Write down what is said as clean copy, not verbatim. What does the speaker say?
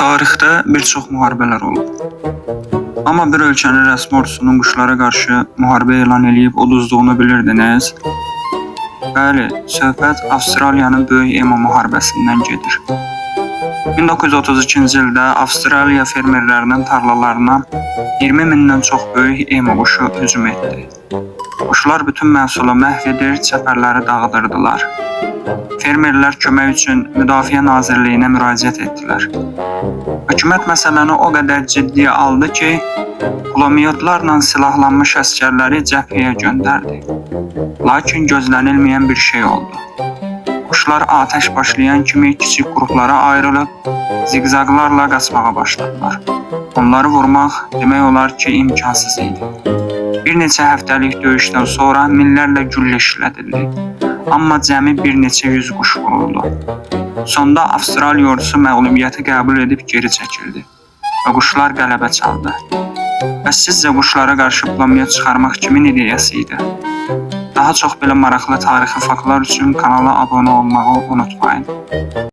Tarixdə bir çox müharibələr olub. Amma bir ölkənin rəsmi ordusunun quşlara qarşı müharibə elan edib uduzduğunu bilirdiniz? Bəli, söhbət Avstraliyanın böyük ema müharibəsindən gedir. 1932-ci ildə Avstraliya fermerlərinin tarlalarına 20 mindən çox böyük ema quşu hücum etdi. Quşlar bütün məhsulu məhv edir, çəpərləri dağıdırdılar. Fermerlər kömək üçün Müdafiə Nazirliyinə müraciət etdilər. Hökumət məsələni o qədər ciddiyə aldı ki, pulemyotlarla silahlanmış əsgərləri cəbhəyə göndərdi. Lakin gözlənilməyən bir şey oldu. Quşlar atəş başlayan kimi kiçik qruplara ayrılıb, ziqzaqlarla qaçmağa başladılar. Onları vurmaq demək olar ki, imkansız idi. Bir neçə həftəlik döyüşdən sonra minlərlə güllə işlədildi. Amma cəmi bir neçə yüz quş vuruldu. Sonda Avstraliya ordusu məğlubiyyəti qəbul edib geri çəkildi və quşlar qələbə çaldı. Bəs sizcə quşlara qarşı pulemyot çıxarmaq kimin ideyası idi? Daha çox belə maraqlı tarixi faktlar üçün kanala abunə olmağı unutmayın.